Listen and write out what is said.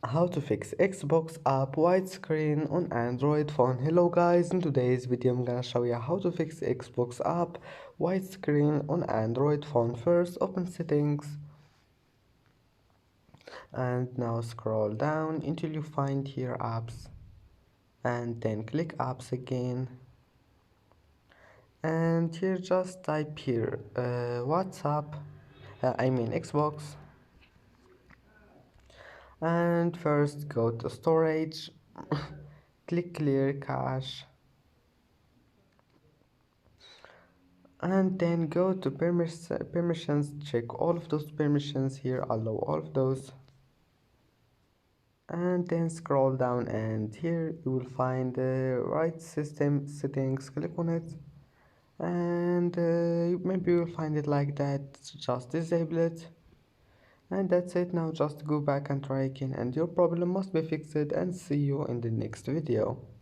How to fix Xbox app widescreen on Android phone. Hello guys, in today's video I'm gonna show you how to fix Xbox app widescreen on Android phone. First open settings and now scroll down until you find here apps and then click apps again, and here just type here WhatsApp, I mean Xbox, and first go to storage, click clear cache, and then go to permissions, check all of those permissions here, allow all of those, and then scroll down and here you will find the right system settings, click on it, and maybe you'll find it like that, just disable it, and that's it. Now just go back and try again and your problem must be fixed, and see you in the next video.